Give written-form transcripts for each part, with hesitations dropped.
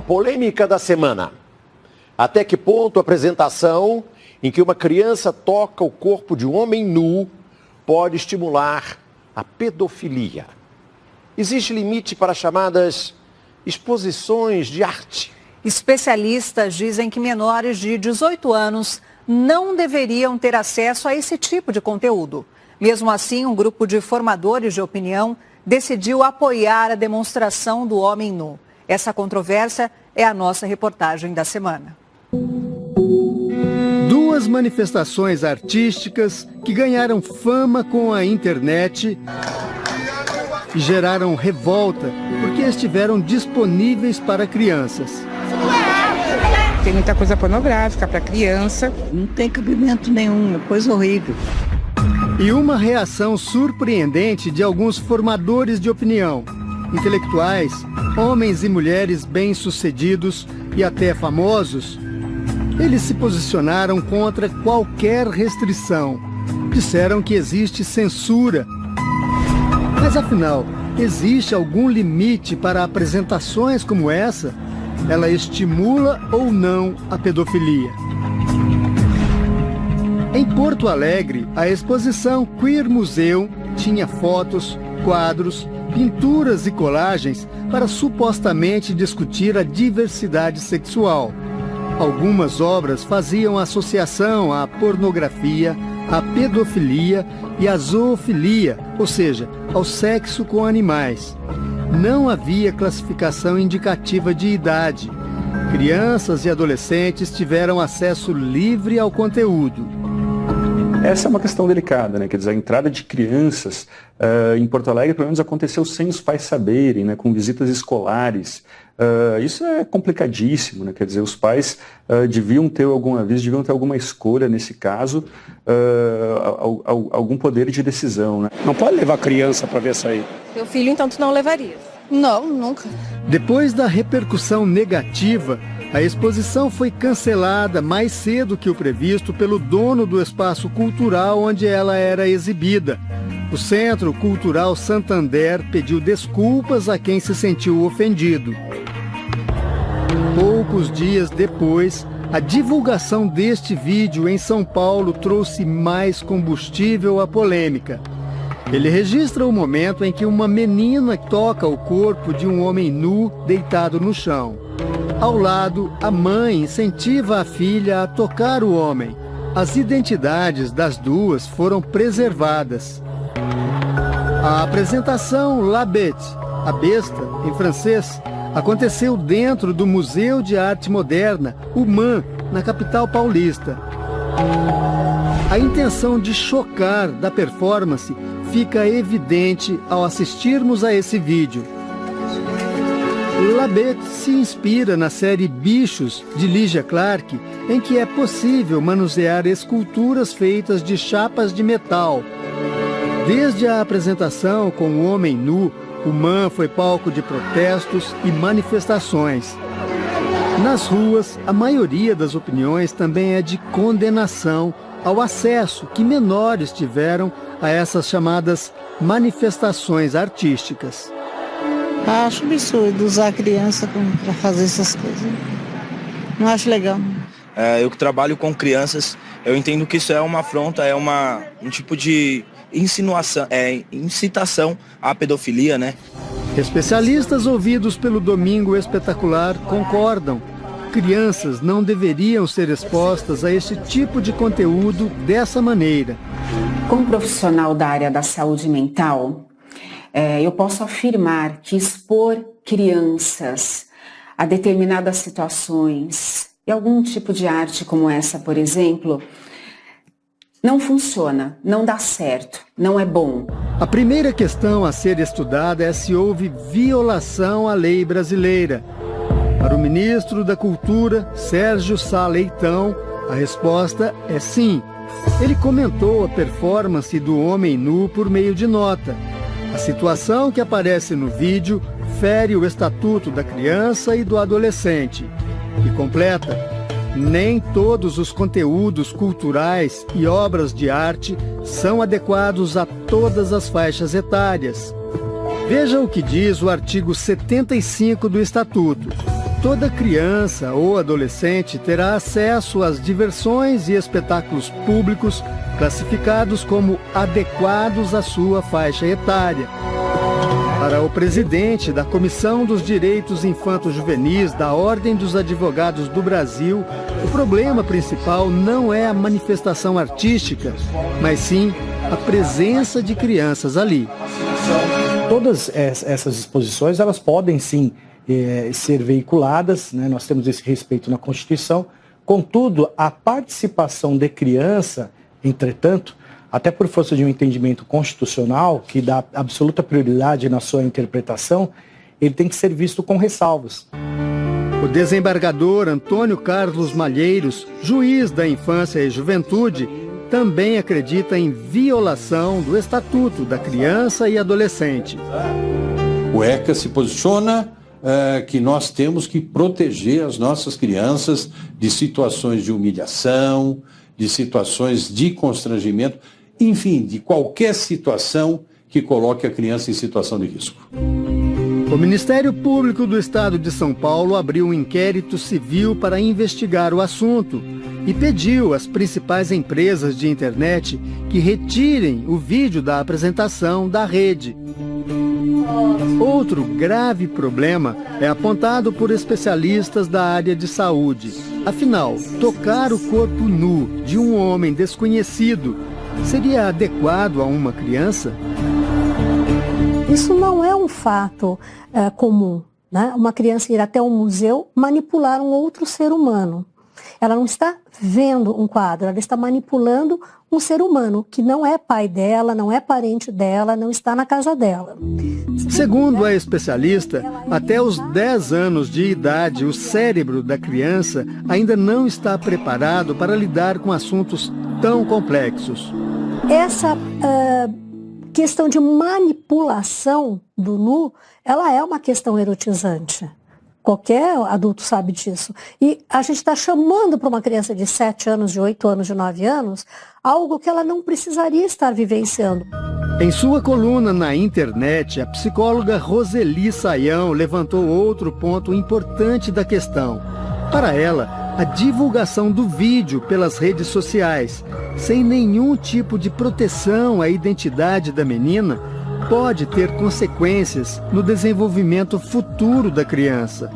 polêmica da semana. Até que ponto a apresentação em que uma criança toca o corpo de um homem nu pode estimular a pedofilia? Existe limite para chamadas exposições de arte? Especialistas dizem que menores de 18 anos não deveriam ter acesso a esse tipo de conteúdo. Mesmo assim, um grupo de formadores de opinião decidiu apoiar a demonstração do homem nu. Essa controvérsia é a nossa reportagem da semana. Duas manifestações artísticas que ganharam fama com a internet e geraram revolta porque estiveram disponíveis para crianças. Tem muita coisa pornográfica para criança. Não tem cabimento nenhum, é coisa horrível. E uma reação surpreendente de alguns formadores de opinião, intelectuais, homens e mulheres bem-sucedidos e até famosos. Eles se posicionaram contra qualquer restrição. Disseram que existe censura. Mas afinal, existe algum limite para apresentações como essa? Ela estimula ou não a pedofilia? Em Porto Alegre, a exposição Queer Museum tinha fotos, quadros, pinturas e colagens para supostamente discutir a diversidade sexual. Algumas obras faziam associação à pornografia, à pedofilia e à zoofilia, ou seja, ao sexo com animais. Não havia classificação indicativa de idade. Crianças e adolescentes tiveram acesso livre ao conteúdo. Essa é uma questão delicada, né? Quer dizer, a entrada de crianças em Porto Alegre, pelo menos, aconteceu sem os pais saberem, né? Com visitas escolares. Isso é complicadíssimo, né? Quer dizer, os pais deviam ter algum aviso, deviam ter alguma escolha nesse caso, algum poder de decisão, né? Não pode levar criança para ver isso aí. Meu filho, então, tu não levaria? Não, nunca. Depois da repercussão negativa, a exposição foi cancelada mais cedo que o previsto pelo dono do espaço cultural onde ela era exibida. O Centro Cultural Santander pediu desculpas a quem se sentiu ofendido. Poucos dias depois, a divulgação deste vídeo em São Paulo trouxe mais combustível à polêmica. Ele registra o momento em que uma menina toca o corpo de um homem nu deitado no chão. Ao lado, a mãe incentiva a filha a tocar o homem. As identidades das duas foram preservadas. A apresentação La Bête, a besta, em francês, aconteceu dentro do Museu de Arte Moderna, o MAM, na capital paulista. A intenção de chocar da performance fica evidente ao assistirmos a esse vídeo. La Bête se inspira na série Bichos, de Lygia Clark, em que é possível manusear esculturas feitas de chapas de metal. Desde a apresentação com o homem nu, o MAM foi palco de protestos e manifestações. Nas ruas, a maioria das opiniões também é de condenação ao acesso que menores tiveram a essas chamadas manifestações artísticas. Acho absurdo usar a criança para fazer essas coisas. Não acho legal. Eu que trabalho com crianças, eu entendo que isso é uma afronta, é um tipo de insinuação, incitação à pedofilia, né? Especialistas ouvidos pelo Domingo Espetacular concordam. Crianças não deveriam ser expostas a esse tipo de conteúdo dessa maneira. Como profissional da área da saúde mental, eu posso afirmar que expor crianças a determinadas situações e algum tipo de arte como essa, por exemplo, não funciona, não dá certo, não é bom. A primeira questão a ser estudada é se houve violação à lei brasileira. Para o ministro da Cultura, Sérgio Sá Leitão, a resposta é sim. Ele comentou a performance do homem nu por meio de nota. A situação que aparece no vídeo fere o Estatuto da Criança e do Adolescente. E completa: nem todos os conteúdos culturais e obras de arte são adequados a todas as faixas etárias. Veja o que diz o artigo 75 do Estatuto. toda criança ou adolescente terá acesso às diversões e espetáculos públicos classificados como adequados à sua faixa etária. Para o presidente da Comissão dos Direitos Infanto-Juvenis da Ordem dos Advogados do Brasil, o problema principal não é a manifestação artística, mas sim a presença de crianças ali. Todas essas exposições, elas podem sim ser veiculadas, né? Nós temos esse respeito na Constituição. Contudo, a participação de criança, entretanto, até por força de um entendimento constitucional, que dá absoluta prioridade na sua interpretação, ele tem que ser visto com ressalvas. O desembargador Antônio Carlos Malheiros, juiz da Infância e Juventude, também acredita em violação do Estatuto da Criança e Adolescente. O ECA se posiciona que nós temos que proteger as nossas crianças de situações de humilhação, de situações de constrangimento, enfim, de qualquer situação que coloque a criança em situação de risco. O Ministério Público do Estado de São Paulo abriu um inquérito civil para investigar o assunto e pediu às principais empresas de internet que retirem o vídeo da apresentação da rede. Outro grave problema é apontado por especialistas da área de saúde. Afinal, tocar o corpo nu de um homem desconhecido seria adequado a uma criança? Isso não é um fato comum, né? Uma criança ir até um museu manipular um outro ser humano. Ela não está vendo um quadro, ela está manipulando um ser humano que não é pai dela, não é parente dela, não está na casa dela. Segundo a especialista, até os 10 anos de idade, o cérebro da criança ainda não está preparado para lidar com assuntos tão complexos. Essa questão de manipulação do nu, ela é uma questão erotizante. Qualquer adulto sabe disso. E a gente está chamando para uma criança de 7 anos, de 8 anos, de 9 anos, algo que ela não precisaria estar vivenciando. Em sua coluna na internet, a psicóloga Roseli Saião levantou outro ponto importante da questão. Para ela, a divulgação do vídeo pelas redes sociais, sem nenhum tipo de proteção à identidade da menina, pode ter consequências no desenvolvimento futuro da criança.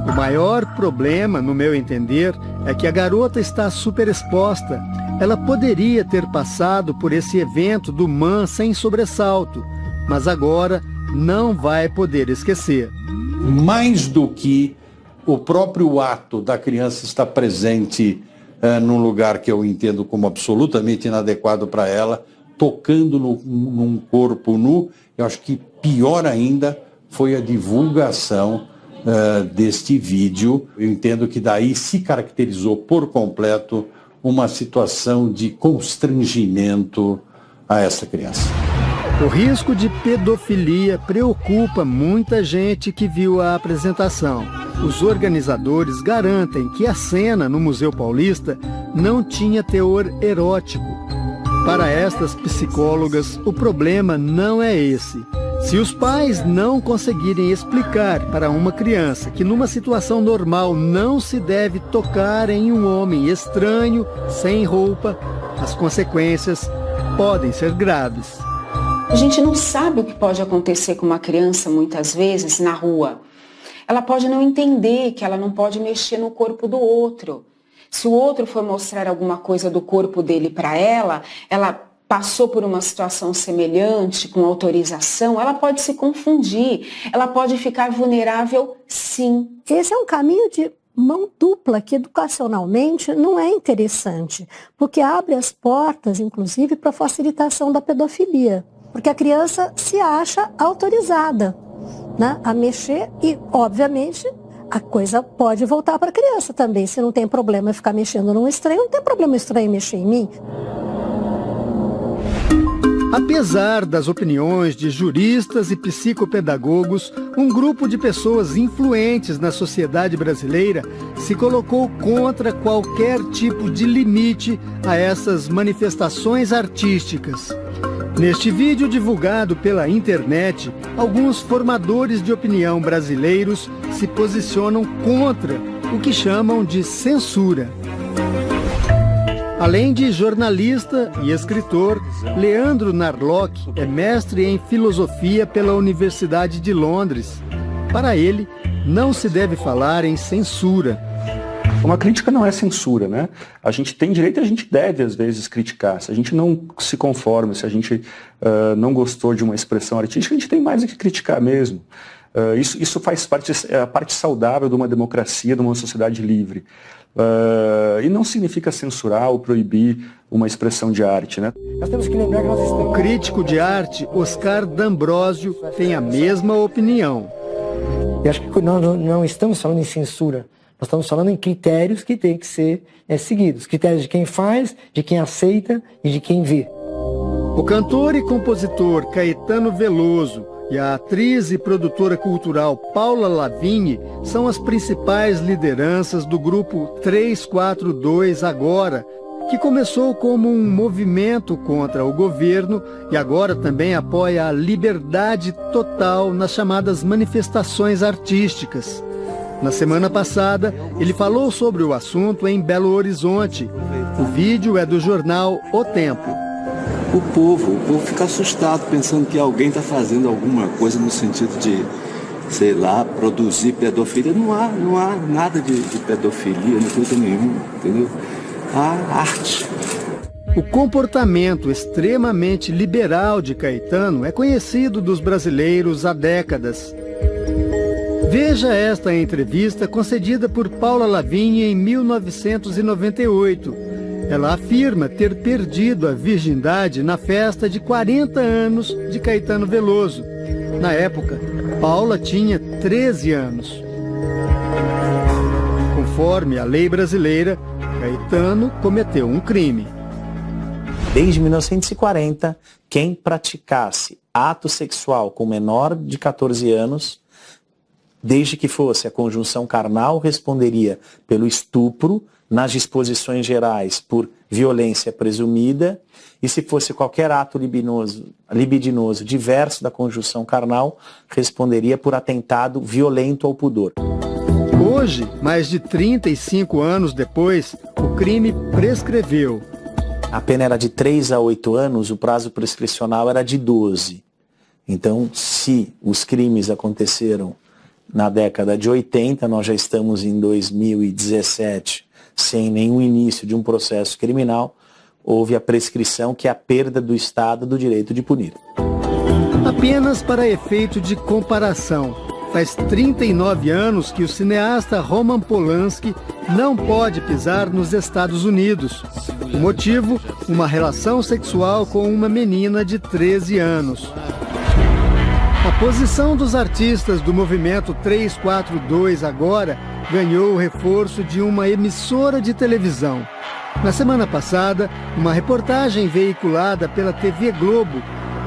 O maior problema, no meu entender, é que a garota está superexposta. Ela poderia ter passado por esse evento do MAN sem sobressalto, mas agora não vai poder esquecer. Mais do que o próprio ato da criança estar presente num lugar que eu entendo como absolutamente inadequado para ela, tocando num corpo nu, eu acho que pior ainda foi a divulgação deste vídeo. Eu entendo que daí se caracterizou por completo uma situação de constrangimento a essa criança. O risco de pedofilia preocupa muita gente que viu a apresentação. Os organizadores garantem que a cena no Museu Paulista não tinha teor erótico. Para estas psicólogas, o problema não é esse. Se os pais não conseguirem explicar para uma criança que numa situação normal não se deve tocar em um homem estranho, sem roupa, as consequências podem ser graves. A gente não sabe o que pode acontecer com uma criança, muitas vezes, na rua. Ela pode não entender que ela não pode mexer no corpo do outro. Se o outro for mostrar alguma coisa do corpo dele para ela passou por uma situação semelhante, com autorização, ela pode se confundir, ela pode ficar vulnerável, sim. Esse é um caminho de mão dupla que educacionalmente não é interessante, porque abre as portas, inclusive, para a facilitação da pedofilia, porque a criança se acha autorizada, né, a mexer e, obviamente, a coisa pode voltar para a criança também. Se não tem problema ficar mexendo num estranho, não tem problema estranho mexer em mim. Apesar das opiniões de juristas e psicopedagogos, um grupo de pessoas influentes na sociedade brasileira se colocou contra qualquer tipo de limite a essas manifestações artísticas. Neste vídeo divulgado pela internet, alguns formadores de opinião brasileiros se posicionam contra o que chamam de censura. Além de jornalista e escritor, Leandro Narlock é mestre em filosofia pela Universidade de Londres. Para ele, não se deve falar em censura. Uma crítica não é censura, né? A gente tem direito e a gente deve, às vezes, criticar. Se a gente não se conforma, se a gente não gostou de uma expressão artística, a gente tem mais do que criticar mesmo. Isso faz parte, é a parte saudável de uma democracia, de uma sociedade livre. E não significa censurar ou proibir uma expressão de arte, né? Nós temos que lembrar que nós estamos... O crítico de arte, Oscar D'Ambrosio, tem a mesma opinião. Eu acho que nós não estamos falando em censura. Nós estamos falando em critérios que têm que ser seguidos. Critérios de quem faz, de quem aceita e de quem vê. O cantor e compositor Caetano Veloso e a atriz e produtora cultural Paula Lavigne são as principais lideranças do grupo 342 Agora, que começou como um movimento contra o governo e agora também apoia a liberdade total nas chamadas manifestações artísticas. Na semana passada, ele falou sobre o assunto em Belo Horizonte. O vídeo é do jornal O Tempo. O povo fica assustado pensando que alguém está fazendo alguma coisa no sentido de, sei lá, produzir pedofilia. Não há nada de pedofilia, não coisa nenhuma, entendeu? Há arte. O comportamento extremamente liberal de Caetano é conhecido dos brasileiros há décadas. Veja esta entrevista concedida por Paula Lavigne em 1998. Ela afirma ter perdido a virgindade na festa de 40 anos de Caetano Veloso. Na época, Paula tinha 13 anos. Conforme a lei brasileira, Caetano cometeu um crime. Desde 1940, quem praticasse ato sexual com menor de 14 anos, desde que fosse a conjunção carnal, responderia pelo estupro, nas disposições gerais por violência presumida, e se fosse qualquer ato libidinoso diverso da conjunção carnal, responderia por atentado violento ao pudor. Hoje, mais de 35 anos depois, o crime prescreveu. A pena era de 3 a 8 anos, o prazo prescricional era de 12. Então, se os crimes aconteceram na década de 80, nós já estamos em 2017, sem nenhum início de um processo criminal, houve a prescrição, que é a perda do Estado do direito de punir. Apenas para efeito de comparação, faz 39 anos que o cineasta Roman Polanski não pode pisar nos Estados Unidos. O motivo, uma relação sexual com uma menina de 13 anos. A posição dos artistas do movimento 342 Agora ganhou o reforço de uma emissora de televisão. Na semana passada, uma reportagem veiculada pela TV Globo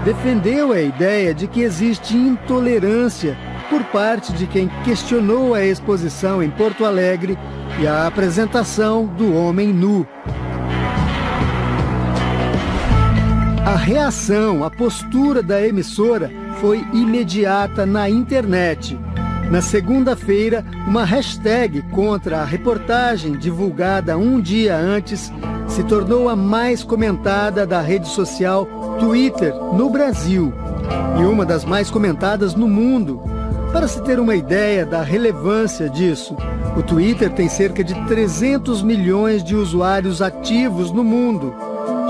defendeu a ideia de que existe intolerância por parte de quem questionou a exposição em Porto Alegre e a apresentação do homem nu. A reação, a postura da emissora foi imediata na internet. Na segunda-feira, uma hashtag contra a reportagem divulgada um dia antes se tornou a mais comentada da rede social Twitter no Brasil e uma das mais comentadas no mundo. Para se ter uma ideia da relevância disso, o Twitter tem cerca de 300 milhões de usuários ativos no mundo.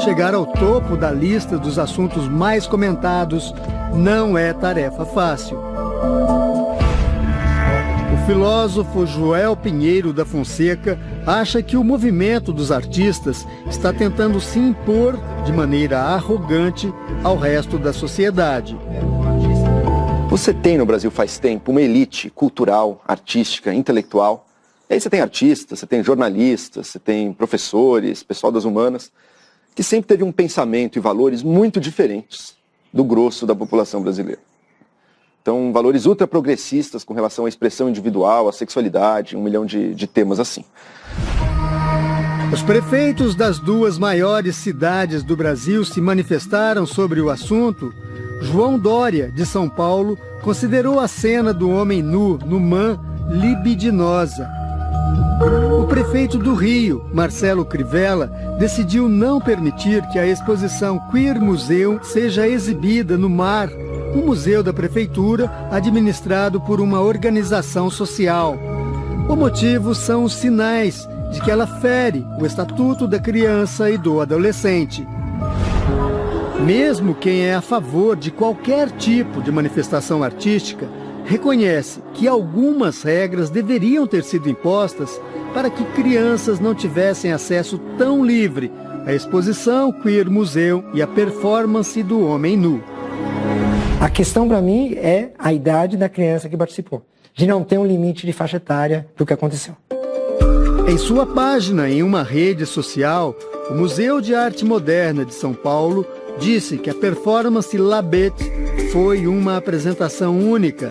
Chegar ao topo da lista dos assuntos mais comentados não é tarefa fácil. O filósofo Joel Pinheiro da Fonseca acha que o movimento dos artistas está tentando se impor de maneira arrogante ao resto da sociedade. Você tem no Brasil faz tempo uma elite cultural, artística, intelectual. E aí você tem artistas, você tem jornalistas, você tem professores, pessoal das humanas, que sempre teve um pensamento e valores muito diferentes do grosso da população brasileira. Então, valores ultraprogressistas com relação à expressão individual, à sexualidade, 1 milhão de temas assim. Os prefeitos das 2 maiores cidades do Brasil se manifestaram sobre o assunto. João Dória, de São Paulo, considerou a cena do homem nu no MAN libidinosa. O prefeito do Rio, Marcelo Crivella, decidiu não permitir que a exposição Queer Museum seja exibida no MAR, um museu da prefeitura administrado por uma organização social. O motivo são os sinais de que ela fere o Estatuto da Criança e do Adolescente. Mesmo quem é a favor de qualquer tipo de manifestação artística reconhece que algumas regras deveriam ter sido impostas para que crianças não tivessem acesso tão livre à exposição Queer Museum e à performance do homem nu. A questão para mim é a idade da criança que participou. De não ter um limite de faixa etária do que aconteceu. Em sua página em uma rede social, o Museu de Arte Moderna de São Paulo disse que a performance Labette foi uma apresentação única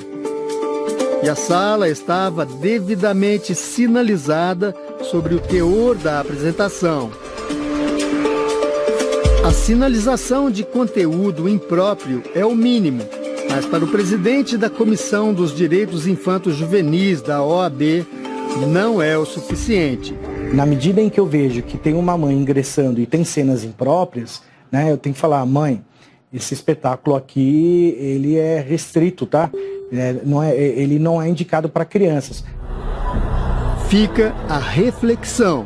e a sala estava devidamente sinalizada sobre o teor da apresentação. A sinalização de conteúdo impróprio é o mínimo, mas para o presidente da Comissão dos Direitos Infanto-Juvenis da OAB, não é o suficiente. Na medida em que eu vejo que tem uma mãe ingressando e tem cenas impróprias, né, eu tenho que falar, mãe, esse espetáculo aqui, ele é restrito, tá? Ele não é indicado para crianças. Fica a reflexão.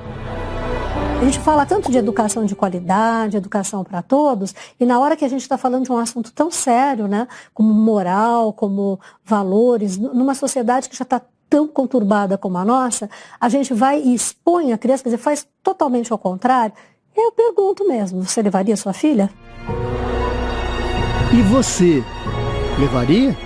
A gente fala tanto de educação de qualidade, educação para todos, e na hora que a gente está falando de um assunto tão sério, né, como moral, como valores, numa sociedade que já está tão conturbada como a nossa, a gente vai e expõe a criança, quer dizer, faz totalmente ao contrário. Eu pergunto mesmo, você levaria sua filha? E você, levaria?